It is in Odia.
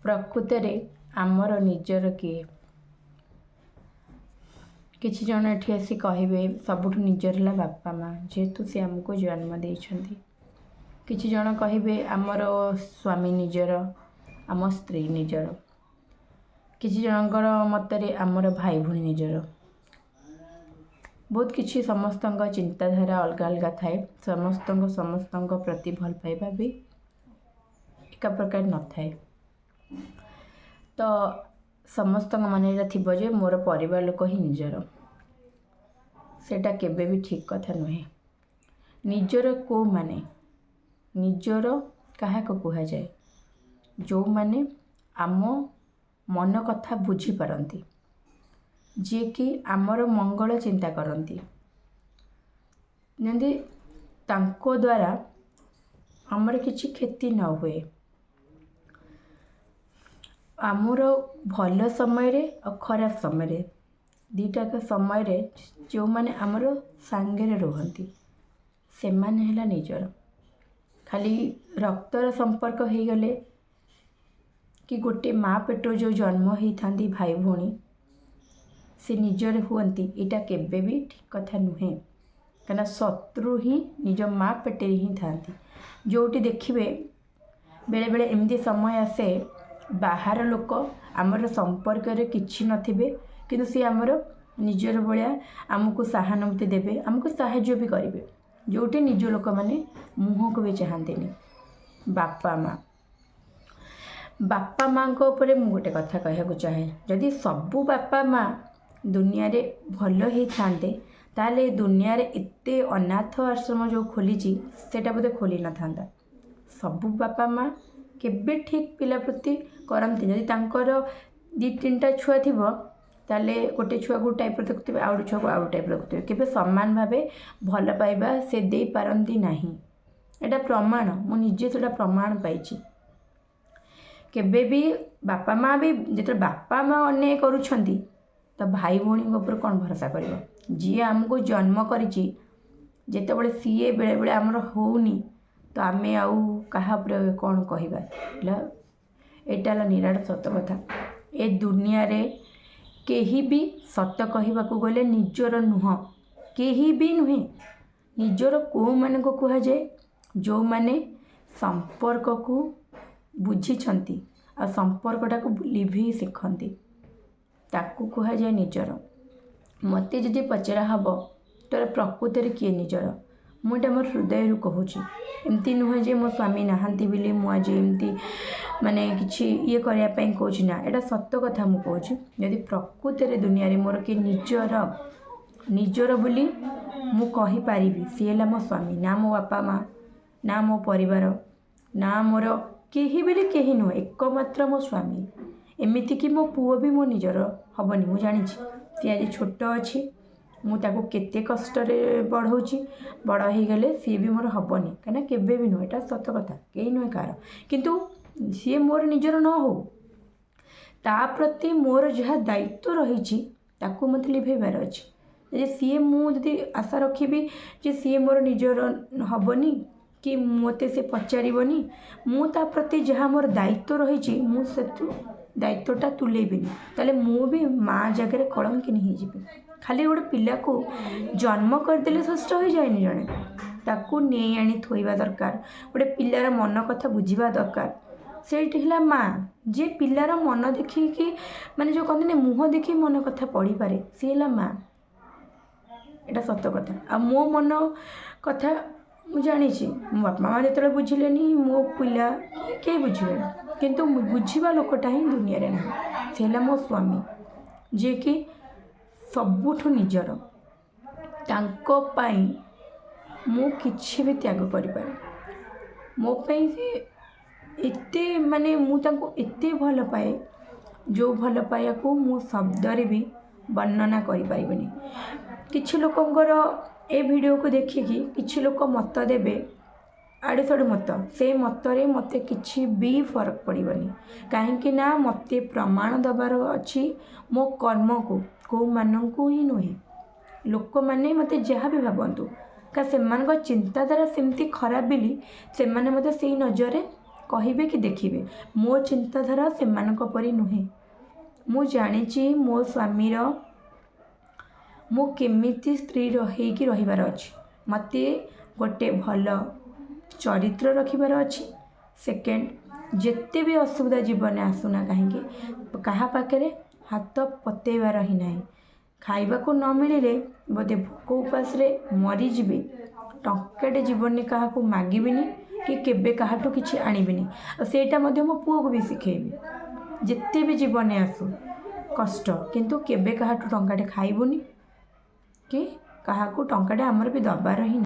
ପ୍ରକୃତରେ ଆମର ନିଜର କିଏ? କିଛି ଜଣ ଏଠି ଆସି କହିବେ ସବୁଠୁ ନିଜର ହେଲା ବାପା ମା, ଯେହେତୁ ସେ ଆମକୁ ଜନ୍ମ ଦେଇଛନ୍ତି। କିଛି ଜଣ କହିବେ ଆମର ସ୍ୱାମୀ ନିଜର, ଆମ ସ୍ତ୍ରୀ ନିଜର। କିଛି ଜଣଙ୍କର ମତରେ ଆମର ଭାଇ ଭଉଣୀ ନିଜର। ବହୁତ କିଛି ସମସ୍ତଙ୍କ ଚିନ୍ତାଧାରା ଅଲଗା ଅଲଗା ଥାଏ। ସମସ୍ତଙ୍କ ପ୍ରତି ଭଲ ପାଇବା ବି ଏକା ପ୍ରକାର ନଥାଏ। ତ ସମସ୍ତଙ୍କ ମନରେ ଥିବ ଯେ ମୋର ପରିବାର ଲୋକ ହିଁ ନିଜର। ସେଇଟା କେବେ ବି ଠିକ୍ କଥା ନୁହେଁ। ନିଜର କେଉଁମାନେ? ନିଜର କାହାକୁ କୁହାଯାଏ? ଯେଉଁମାନେ ଆମ ମନ କଥା ବୁଝିପାରନ୍ତି, ଯିଏକି ଆମର ମଙ୍ଗଳ ଚିନ୍ତା କରନ୍ତି, ଯେମିତି ତାଙ୍କ ଦ୍ୱାରା ଆମର କିଛି କ୍ଷତି ନ ହୁଏ। ଆମର ଭଲ ସମୟରେ ଆଉ ଖରାପ ସମୟରେ ଦୁଇଟାକ ସମୟରେ ଯେଉଁମାନେ ଆମର ସାଙ୍ଗରେ ରୁହନ୍ତି ସେମାନେ ହେଲା ନିଜର। ଖାଲି ରକ୍ତର ସମ୍ପର୍କ ହେଇଗଲେ କି ଗୋଟେ ମା ପେଟରୁ ଯେଉଁ ଜନ୍ମ ହେଇଥାନ୍ତି ଭାଇ ଭଉଣୀ ସେ ନିଜର ହୁଅନ୍ତି, ଏଇଟା କେବେ ବି ଠିକ୍ କଥା ନୁହେଁ। କାହିଁକିନା ଶତ୍ରୁ ହିଁ ନିଜ ମା ପେଟରେ ହିଁ ଥାନ୍ତି। ଯେଉଁଠି ଦେଖିବେ ବେଳେବେଳେ ଏମିତି ସମୟ ଆସେ ବାହାର ଲୋକ ଆମର ସମ୍ପର୍କରେ କିଛି ନଥିବେ, କିନ୍ତୁ ସେ ଆମର ନିଜର ଭଳିଆ ଆମକୁ ସହାନୁଭୂତି ଦେବେ, ଆମକୁ ସାହାଯ୍ୟ ବି କରିବେ। ଯେଉଁଠି ନିଜ ଲୋକମାନେ ମୁହଁକୁ ବି ଚାହାନ୍ତିନି। ବାପା ମାଙ୍କ ଉପରେ ମୁଁ ଗୋଟେ କଥା କହିବାକୁ ଚାହେଁ, ଯଦି ସବୁ ବାପା ମା ଦୁନିଆରେ ଭଲ ହେଇଥାନ୍ତେ ତାହେଲେ ଦୁନିଆରେ ଏତେ ଅନାଥ ଆଶ୍ରମ ଯେଉଁ ଖୋଲିଛି ସେଇଟା ବୋଧେ ଖୋଲି ନଥାନ୍ତା। ସବୁ ବାପା ମା କେବେ ଠିକ୍ ପିଲା ପ୍ରତି କରନ୍ତି। ଯଦି ତାଙ୍କର 2-3ଟା ଛୁଆ ଥିବ ତାହେଲେ ଗୋଟେ ଛୁଆକୁ ଟାଇପ୍ର ଦେଖୁଥିବେ, ଆଉ ଗୋଟେ ଛୁଆକୁ ଆଉ ଗୋଟେ ଟାଇପ୍ର ଦେଖୁଥିବେ। କେବେ ସମାନ ଭାବେ ଭଲ ପାଇବା ସେ ଦେଇପାରନ୍ତି ନାହିଁ। ଏଇଟା ପ୍ରମାଣ, ମୁଁ ନିଜେ ସେଇଟା ପ୍ରମାଣ ପାଇଛି। କେବେ ବି ବାପା ମା ବି ଯେତେବେଳେ ବାପା ମା ଅନ୍ୟାୟ କରୁଛନ୍ତି ତ ଭାଇ ଭଉଣୀଙ୍କ ଉପରେ କ'ଣ ଭରସା କରିବ? ଯିଏ ଆମକୁ ଜନ୍ମ କରିଛି ଯେତେବେଳେ ସିଏ ବେଳେବେଳେ ଆମର ହେଉନି ତ ଆମେ ଆଉ କାହା ଉପରେ କ'ଣ କହିବା? ଏଇଟା ହେଲା ନିରାଟ ସତ କଥା। ଏ ଦୁନିଆରେ କେହି ବି ସତ କହିବାକୁ ଗଲେ ନିଜର ନୁହଁ, କେହି ବି ନୁହେଁ। ନିଜର କେଉଁମାନଙ୍କୁ କୁହାଯାଏ? ଯେଉଁମାନେ ସମ୍ପର୍କକୁ ବୁଝିଛନ୍ତି ଆଉ ସମ୍ପର୍କଟାକୁ ଲିଭେଇ ଶିଖନ୍ତି, ତାକୁ କୁହାଯାଏ ନିଜର। ମୋତେ ଯଦି ପଚରା ହେବ ତୋର ପ୍ରକୃତରେ କିଏ ନିଜର, ମୁଁ ଏଇଟା ମୋର ହୃଦୟରୁ କହୁଛି। ଏମିତି ନୁହେଁ ଯେ ମୋ ସ୍ୱାମୀ ନାହାନ୍ତି ବୋଲି ମୁଁ ଆଜି ଏମିତି କିଛି ଇଏ କରିବା ପାଇଁ କହୁଛି, ନା, ଏଇଟା ସତ କଥା ମୁଁ କହୁଛି। ଯଦି ପ୍ରକୃତରେ ଦୁନିଆରେ ମୋର କିଏ ନିଜର ବୋଲି ମୁଁ କହିପାରିବି, ସିଏ ହେଲା ମୋ ସ୍ୱାମୀ। ନା ମୋ ବାପା ମା, ନା ମୋ ପରିବାର, ନା ମୋର କେହି ବୋଲି କେହି ନୁହେଁ, ଏକମାତ୍ର ମୋ ସ୍ୱାମୀ। ଏମିତିକି ମୋ ପୁଅ ବି ମୋ ନିଜର ହେବନି। ମୁଁ ଜାଣିଛି ସିଏ ଆଜି ଛୋଟ ଅଛି, ମୁଁ ତାକୁ କେତେ କଷ୍ଟରେ ବଢ଼ଉଛି, ବଡ଼ ହେଇଗଲେ ସିଏ ବି ମୋର ହେବନି। କାହିଁକିନା କେବେ ବି ନୁହେଁ, ଏଇଟା ସତ କଥା, କେହି ନୁହେଁ କାହାର। କିନ୍ତୁ ସିଏ ମୋର ନିଜର ନ ହଉ, ତା ପ୍ରତି ମୋର ଯାହା ଦାୟିତ୍ୱ ରହିଛି ତାକୁ ମୋତେ ଲିଭେଇବାର ଅଛି। ମୁଁ ଯଦି ଆଶା ରଖିବି ଯେ ସିଏ ମୋର ନିଜର ହେବନି କି ମୋତେ ସେ ପଚାରିବନି, ମୁଁ ତା ପ୍ରତି ଯାହା ମୋର ଦାୟିତ୍ୱ ରହିଛି ମୁଁ ସେଥିରୁ ଦାୟିତ୍ୱଟା ତୁଲେଇବିନି, ତାହେଲେ ମୁଁ ବି ମା ଜାଗାରେ କଳଙ୍କିନୀ ହେଇଯିବି। ଖାଲି ଗୋଟେ ପିଲାକୁ ଜନ୍ମ କରିଦେଲେ ସୃଷ୍ଟ ହୋଇଯାଏନି ଜଣେ, ତାକୁ ନେଇ ଆଣି ଥୋଇବା ଦରକାର। ଗୋଟେ ପିଲାର ମନ କଥା ବୁଝିବା ଦରକାର। ସେଇଠି ହେଲା ମା, ଯିଏ ପିଲାର ମନ ଦେଖିକି ଯେଉଁ କହନ୍ତିନି ମୁହଁ ଦେଖି ମନ କଥା ପଢ଼ିପାରେ, ସିଏ ହେଲା ମା। ଏଇଟା ସତ କଥା। ଆଉ ମୋ ମନ କଥା ମୁଁ ଜାଣିଛି, ମୋ ବାପା ମା ଯେତେବେଳେ ବୁଝିଲେନି ମୋ ପିଲା କେହି ବୁଝିବେନି, କିନ୍ତୁ ବୁଝିବା ଲୋକଟା ହିଁ ଦୁନିଆରେ ନାହିଁ। ସେ ହେଲା ମୋ ସ୍ୱାମୀ, ଯିଏକି ସବୁଠୁ ନିଜର। ତାଙ୍କ ପାଇଁ ମୁଁ କିଛି ବି ତ୍ୟାଗ କରିପାରେ। ମୋ ପାଇଁ ସେ ଏତେ ମୁଁ ତାଙ୍କୁ ଏତେ ଭଲ ପାଏ, ଯେଉଁ ଭଲ ପାଇବାକୁ ମୁଁ ଶବ୍ଦରେ ବି ବର୍ଣ୍ଣନା କରିପାରିବିନି। କିଛି ଲୋକଙ୍କର ଏ ଭିଡ଼ିଓକୁ ଦେଖିକି କିଛି ଲୋକ ମତ ଦେବେ, ଆଡ଼େ ସାଡ଼େ ମତ, ସେଇ ମତରେ ମୋତେ କିଛି ବି ଫରକ ପଡ଼ିବନି। କାହିଁକି ନା ମୋତେ ପ୍ରମାଣ ଦେବାର ଅଛି ମୋ କର୍ମକୁ, କେଉଁମାନଙ୍କୁ ହିଁ ନୁହେଁ। ଲୋକମାନେ ମୋତେ ଯାହା ବି ଭାବନ୍ତୁ, ସେମାନଙ୍କ ଚିନ୍ତାଧାରା ସେମିତି ଖରାପ ବୋଲି ସେମାନେ ମୋତେ ସେଇ ନଜରରେ କହିବେ କି ଦେଖିବେ। ମୋ ଚିନ୍ତାଧାରା ସେମାନଙ୍କ ପରି ନୁହେଁ। ମୁଁ ଜାଣିଛି ମୋ ସ୍ୱାମୀର ମୁଁ କେମିତି ସ୍ତ୍ରୀ ହେଇକି ରହିବାର ଅଛି। ମୋତେ ଗୋଟେ ଭଲ ଚରିତ୍ର ରଖିବାର ଅଛି। ସେକେଣ୍ଡ, ଯେତେ ବି ଅସୁବିଧା ଜୀବନରେ ଆସୁନା କାହିଁକି କାହା ପାଖରେ ହାତ ପତେଇବାର ହିଁ ନାହିଁ। ଖାଇବାକୁ ନ ମିଳିଲେ ବୋଧେ ଭୋକ ଉପାସରେ ମରିଯିବେ, ଟଙ୍କାଟେ ଜୀବନରେ କାହାକୁ ମାଗିବିନି କି କେବେ କାହାଠୁ କିଛି ଆଣିବିନି। ଆଉ ସେଇଟା ମଧ୍ୟ ମୋ ପୁଅକୁ ବି ଶିଖେଇବି। ଯେତେ ବି ଜୀବନରେ ଆସୁ କଷ୍ଟ, କିନ୍ତୁ କେବେ କାହାଠୁ ଟଙ୍କାଟେ ଖାଇବୁନି କି କାହାକୁ ଟଙ୍କାଟେ ଆମର ବି ଦେବାର ହିଁ ନାହିଁ।